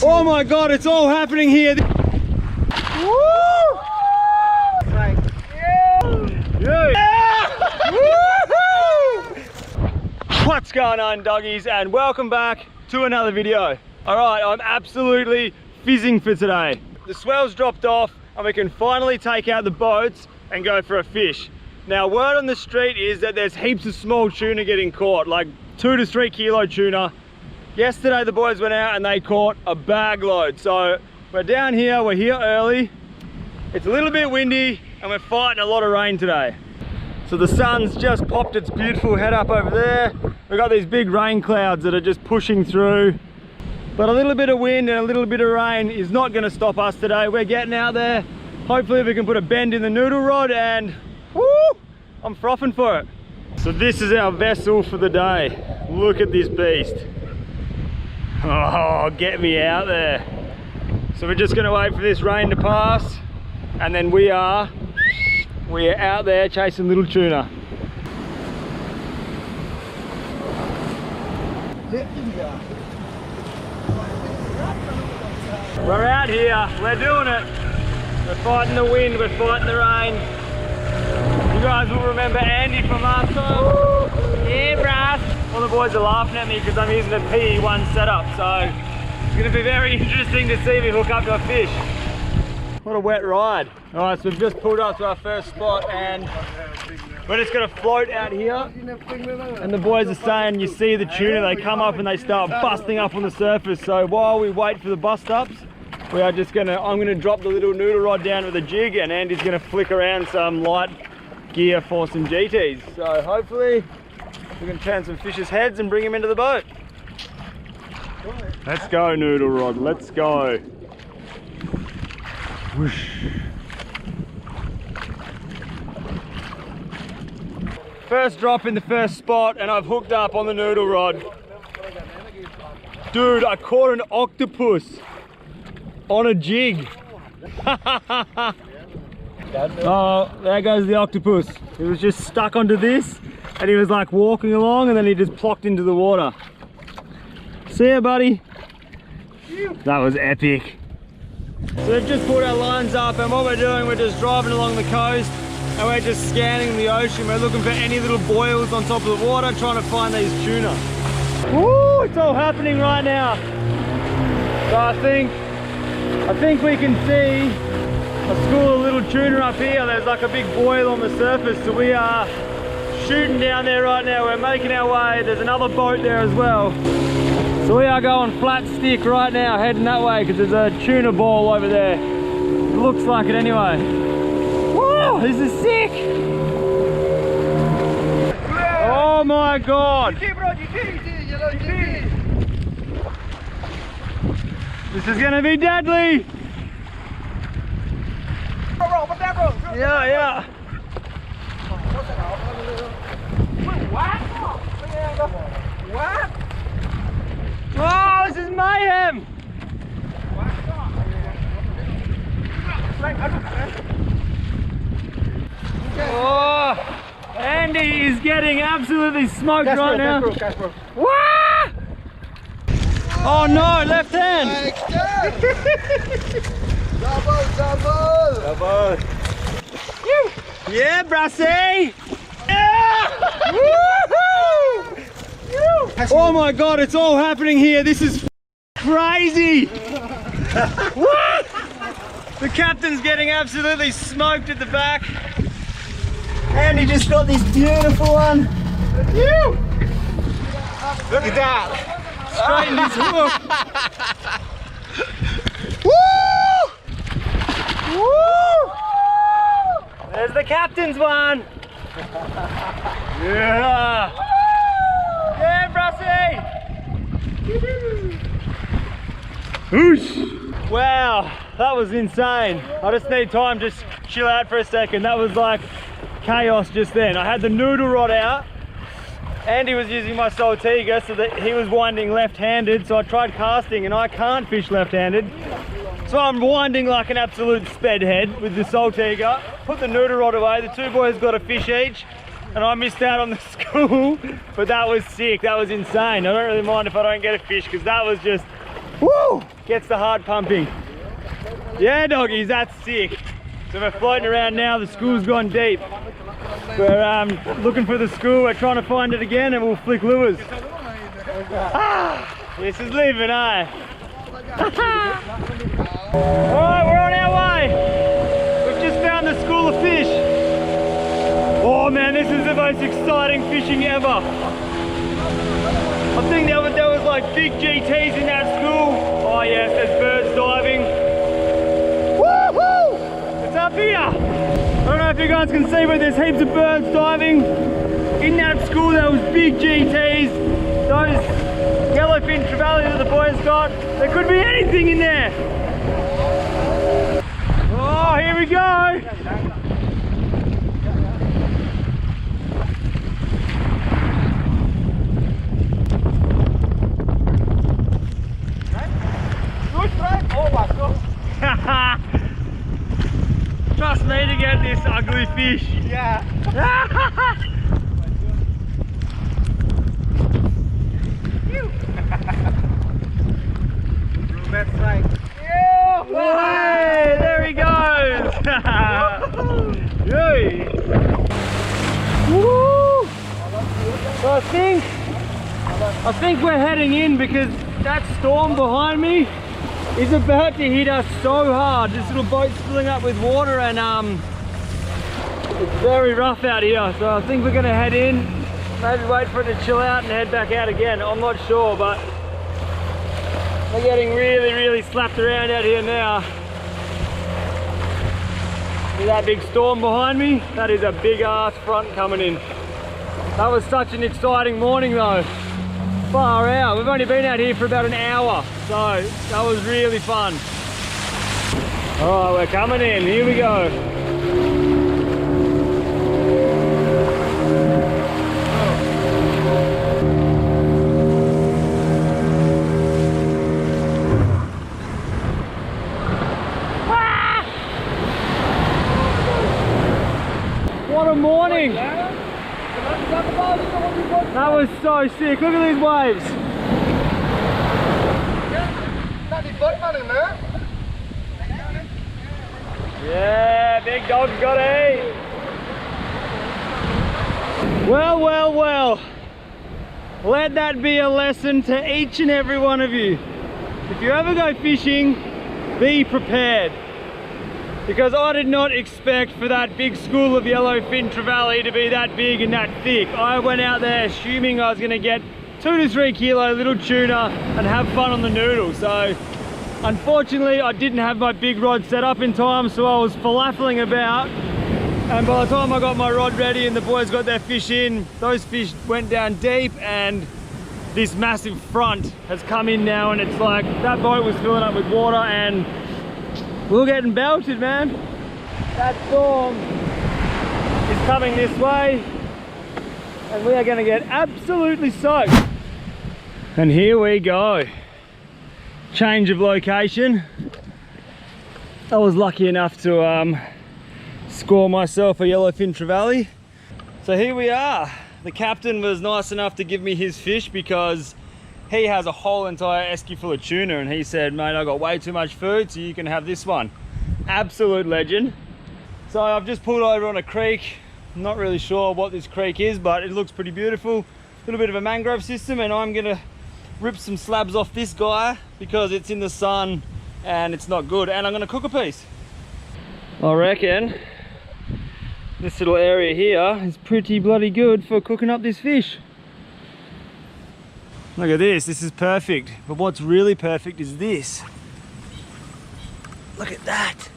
Oh my God, it's all happening here. Woo! What's going on, doggies, and welcome back to another video. All right, I'm absolutely fizzing for today. The swell's dropped off and we can finally take out the boats and go for a fish. Now, word on the street is that there's heaps of small tuna getting caught, like 2 to 3 kilo tuna. Yesterday the boys went out and they caught a bag load. So we're down here, we're here early. It's a little bit windy and we're fighting a lot of rain today. So the sun's just popped its beautiful head up over there. We've got these big rain clouds that are just pushing through. But a little bit of wind and a little bit of rain is not going to stop us today. We're getting out there. Hopefully we can put a bend in the noodle rod and woo, I'm frothing for it. So this is our vessel for the day. Look at this beast. Oh, get me out there. So we're just going to wait for this rain to pass and then we are out there chasing little tuna. We're out here, we're doing it. We're fighting the wind, we're fighting the rain. You guys will remember Andy from last time. Yeah, bruh. All the boys are laughing at me because I'm using a PE1 setup, so it's going to be very interesting to see me hook up to a fish. What a wet ride. All right, so we've just pulled up to our first spot and we're just going to float out here. And the boys are saying you see the tuna, they come up and they start busting up on the surface. So while we wait for the bust ups, we are just I'm going to drop the little noodle rod down with a jig and Andy's going to flick around some light gear for some GTs. So hopefully we can turn some fish's heads and bring them into the boat. Let's go, noodle rod, let's go. Whoosh. First drop in the first spot and I've hooked up on the noodle rod. Dude, I caught an octopus on a jig. Oh, there goes the octopus. He was just stuck onto this and he was like walking along and then he just plopped into the water. See ya, buddy. That was epic. So we've just put our lines up and what we're doing, we're just driving along the coast and we're just scanning the ocean. We're looking for any little boils on top of the water, trying to find these tuna. Woo, it's all happening right now. So I think we can see a school of little tuna up here. There's like a big boil on the surface, so we are shooting down there right now. We're making our way. There's another boat there as well. So we are going flat stick right now, heading that way because there's a tuna ball over there. It looks like it anyway. Whoa, this is sick! Oh my God! This is gonna be deadly! Yeah. What? Oh, this is mayhem! Oh, Andy is getting absolutely smoked right now. What? Oh no, left hand! Double! Yeah, brassy! Yeah! Woohoo! Oh my God, it's all happening here. This is crazy. What? The captain's getting absolutely smoked at the back. And he just got this beautiful one. Look at that. Straightened his hook. Woo! Woo! There's the captain's one. Yeah. Yeah, Brussy! Wow, that was insane. I just need time to just chill out for a second. That was like chaos just then. I had the noodle rod out. Andy was using my saltiga so that he was winding left-handed, so I tried casting and I can't fish left-handed. So I'm winding like an absolute sped head with the saltiga. Put the noodle rod away. The two boys got a fish each. and I missed out on the school, but that was sick. That was insane. I don't really mind if I don't get a fish because that was just, woo, gets the heart pumping. Yeah, doggies, that's sick. So we're floating around now. The school's gone deep. We're looking for the school. We're trying to find it again, and we'll flick lures. This is living, eh? Alright, we're on our way. We've just found the school of fish. Oh man, this is the most exciting fishing ever. I think there was like big GTs in that school. Oh yes, there's birds diving. Woohoo! It's up here. I don't know if you guys can see, but there's heaps of birds diving. In that school there was big GTs. Those yellowfin trevally that the boys got. There could be anything in there. Oh, here we go. Trust me to get this ugly fish. Yeah. That's right. Hey, there he goes. Woo. So I think we're heading in because that storm behind me is about to hit us so hard. This little boat's filling up with water and it's very rough out here. So I think we're gonna head in, maybe wait for it to chill out and head back out again. I'm not sure, but we're getting really slapped around out here now. See that big storm behind me? That is a big ass front coming in. That was such an exciting morning though. Far out. We've only been out here for about an hour, so that was really fun. Alright, we're coming in. Here we go. What a morning! That was so sick. Look at these waves. Yeah, big dog's got to eat. Well. Let that be a lesson to each and every one of you. If you ever go fishing, be prepared. Because I did not expect for that big school of yellowfin trevally to be that big and that thick. I went out there assuming I was going to get 2 to 3 kilo little tuna and have fun on the noodle. So unfortunately I didn't have my big rod set up in time, so I was falafeling about, and by the time I got my rod ready and the boys got their fish in, those fish went down deep and this massive front has come in now, and it's like that boat was filling up with water and we're getting belted, man. That storm is coming this way and we are going to get absolutely soaked. And here we go. Change of location. I was lucky enough to score myself a yellowfin trevally. So here we are. The captain was nice enough to give me his fish because he has a whole entire esky full of tuna, and he said, mate, I got way too much food, so you can have this one. Absolute legend. So I've just pulled over on a creek. I'm not really sure what this creek is, but it looks pretty beautiful. A little bit of a mangrove system, and I'm gonna rip some slabs off this guy because it's in the sun and it's not good, and I'm gonna cook a piece. I reckon this little area here is pretty bloody good for cooking up this fish. Look at this, this is perfect. But what's really perfect is this. Look at that.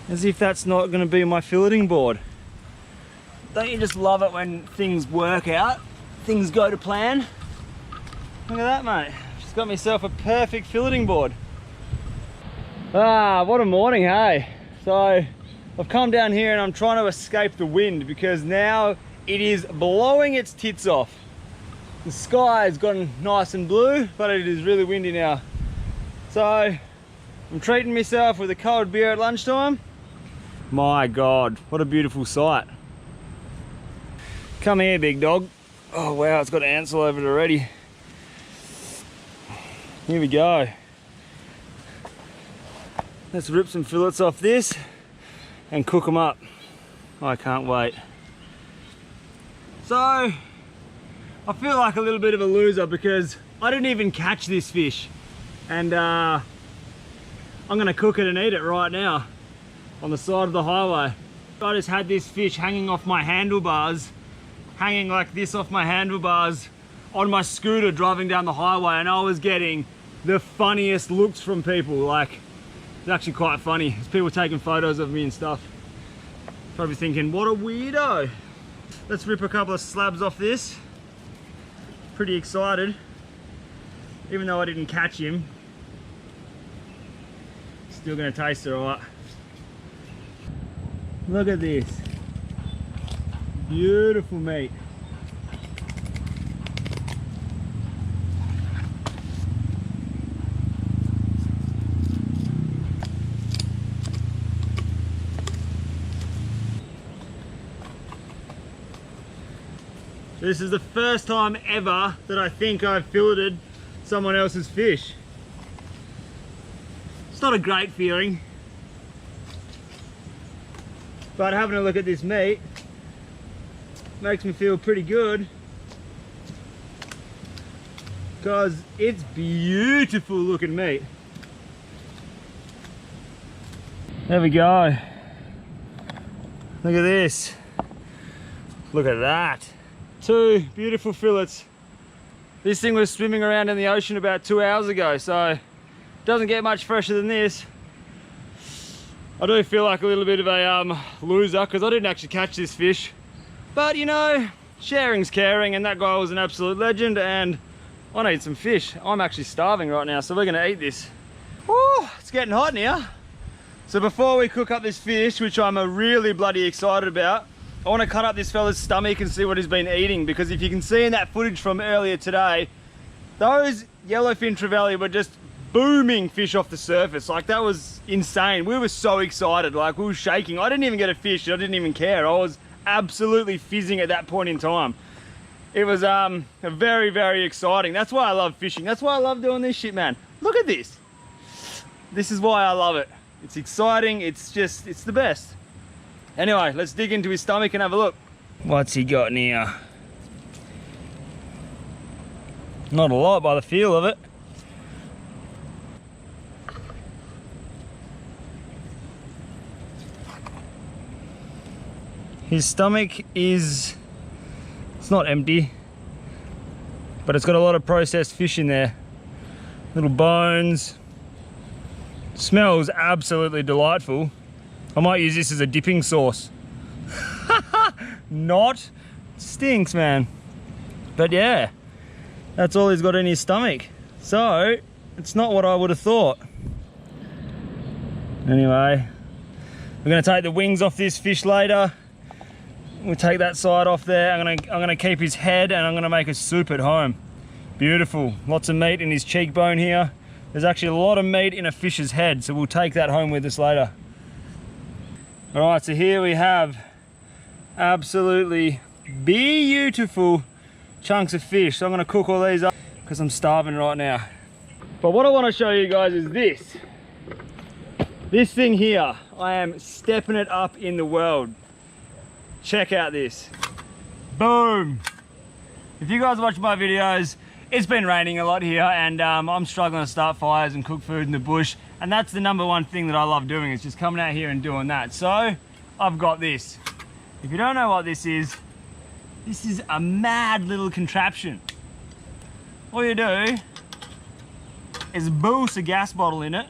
As if that's not going to be my filleting board. Don't you just love it when things work out? Things go to plan? Look at that, mate. Just got myself a perfect filleting board. Ah, what a morning, hey? So I've come down here and I'm trying to escape the wind because now it is blowing its tits off. The sky has gotten nice and blue, but it is really windy now. So I'm treating myself with a cold beer at lunchtime. My God, what a beautiful sight. Come here, big dog. Oh wow, it's got ants all over it already. Here we go. Let's rip some fillets off this and cook them up. I can't wait. So, I feel like a little bit of a loser because I didn't even catch this fish. And I'm gonna cook it and eat it right now on the side of the highway. I just had this fish hanging off my handlebars, hanging like this off my handlebars on my scooter driving down the highway, and I was getting the funniest looks from people. Like, it's actually quite funny. There's people taking photos of me and stuff. Probably thinking, what a weirdo. Let's rip a couple of slabs off this. Pretty excited. Even though I didn't catch him, still gonna taste it alright. Look at this. Beautiful meat. This is the first time ever that I think I've filleted someone else's fish. It's not a great feeling, but having a look at this meat makes me feel pretty good because it's beautiful looking meat. There we go. Look at this. Look at that. 2 beautiful fillets. This thing was swimming around in the ocean about 2 hours ago, so it doesn't get much fresher than this. I do feel like a little bit of a loser because I didn't actually catch this fish. But you know, sharing's caring, and that guy was an absolute legend, and I need some fish. I'm actually starving right now, so we're gonna eat this. Woo, it's getting hot in here. So before we cook up this fish, which I'm really bloody excited about, I want to cut up this fella's stomach and see what he's been eating, because if you can see in that footage from earlier today, those yellowfin trevally were just booming fish off the surface. Like, that was insane. We were so excited, like we were shaking. I didn't even get a fish, I didn't even care. I was absolutely fizzing at that point in time. It was very, very exciting. That's why I love fishing. That's why I love doing this shit, man. Look at this. This is why I love it. It's exciting, it's the best. Anyway, let's dig into his stomach and have a look. What's he got in here? Not a lot by the feel of it. His stomach it's not empty, but it's got a lot of processed fish in there. Little bones. Smells absolutely delightful. I might use this as a dipping sauce. Not. Stinks, man. But yeah, that's all he's got in his stomach. So, it's not what I would have thought. Anyway, we're gonna take the wings off this fish later. We'll take that side off there. I'm gonna keep his head, and I'm gonna make a soup at home. Beautiful. Lots of meat in his cheekbone here. There's actually a lot of meat in a fish's head, so we'll take that home with us later. All right, so here we have absolutely beautiful chunks of fish. So I'm gonna cook all these up because I'm starving right now. But what I want to show you guys is this. This thing here, I am stepping it up in the world. Check out this. Boom. If you guys watch my videos, it's been raining a lot here, and I'm struggling to start fires and cook food in the bush. And that's the #1 thing that I love doing, is just coming out here and doing that. So I've got this. If you don't know what this is a mad little contraption. All you do is boost a gas bottle in it,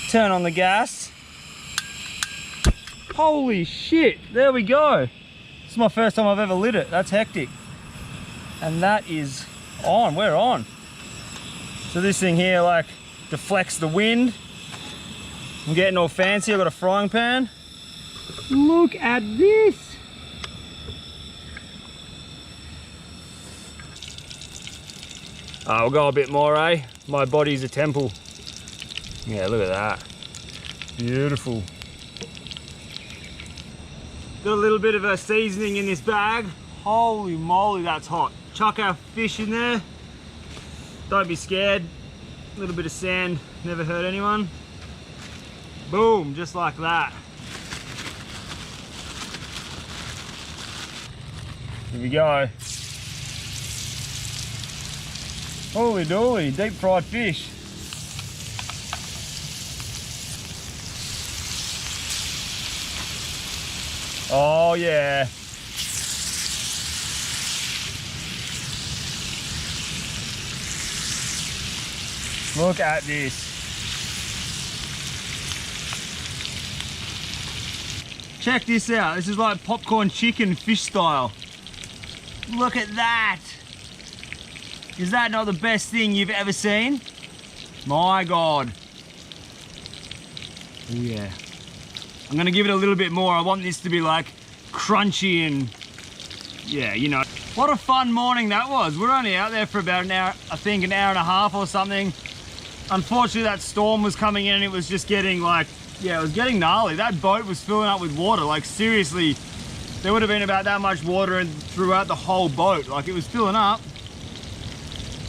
turn on the gas. Holy shit, there we go. This is my first time I've ever lit it. That's hectic. And that is on, we're on. So this thing here like deflects the wind. I'm getting all fancy. I've got a frying pan. Look at this. We'll go a bit more, eh? My body's a temple. Yeah, look at that. Beautiful. Got a little bit of a seasoning in this bag. Holy moly, that's hot. Chuck our fish in there. Don't be scared. A little bit of sand, never hurt anyone. Boom, just like that. Here we go. Holy dooly, deep fried fish. Oh yeah. Look at this. Check this out. This is like popcorn chicken fish style. Look at that. Is that not the best thing you've ever seen? My God. Oh yeah. I'm gonna give it a little bit more. I want this to be like crunchy and yeah, you know. What a fun morning that was. We're only out there for about an hour, I think an hour and a half or something. Unfortunately, that storm was coming in and it was just getting like, yeah, it was getting gnarly. That boat was filling up with water. Like seriously, there would have been about that much water throughout the whole boat. Like it was filling up.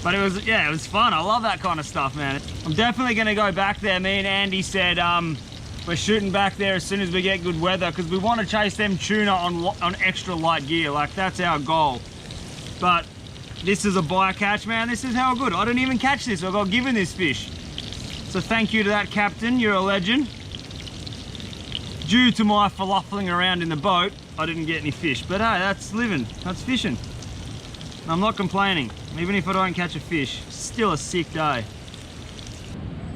But it was, yeah, it was fun. I love that kind of stuff, man. I'm definitely gonna go back there. Me and Andy said we're shooting back there as soon as we get good weather because we want to chase them tuna on extra light gear. Like that's our goal. But this is a bycatch, man. This is how good. I didn't even catch this. I got given this fish. So thank you to that captain. You're a legend. Due to my fluffling around in the boat, I didn't get any fish. But hey, that's living. That's fishing. I'm not complaining. Even if I don't catch a fish, still a sick day.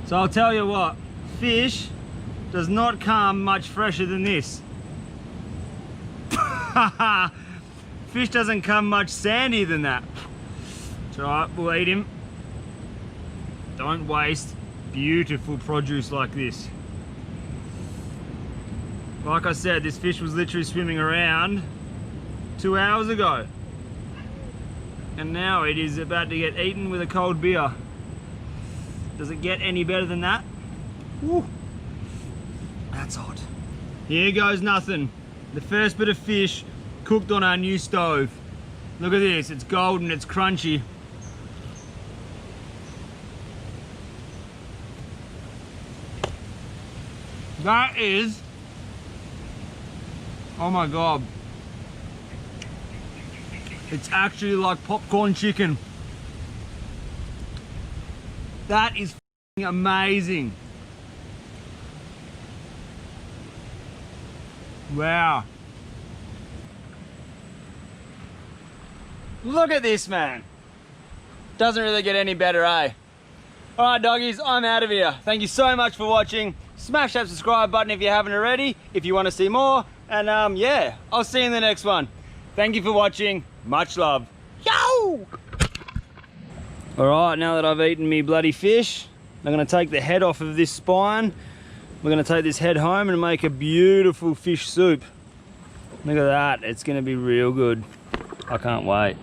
So I'll tell you what, fish does not come much fresher than this. Fish doesn't come much sandier than that. It's all right, we'll eat him. Don't waste beautiful produce like this. Like I said, this fish was literally swimming around 2 hours ago. And now it is about to get eaten with a cold beer. Does it get any better than that? Woo. That's hot. Here goes nothing. The first bit of fish cooked on our new stove. Look at this, it's golden, it's crunchy. That is, oh my God. It's actually like popcorn chicken. That is f***ing amazing. Wow. Look at this, man. Doesn't really get any better, eh? All right, doggies, I'm out of here. Thank you so much for watching. Smash that subscribe button if you haven't already, if you want to see more. And yeah, I'll see you in the next one. Thank you for watching. Much love. Yo! All right, now that I've eaten me bloody fish, I'm gonna take the head off of this spine. We're gonna take this head home and make a beautiful fish soup. Look at that, it's gonna be real good. I can't wait.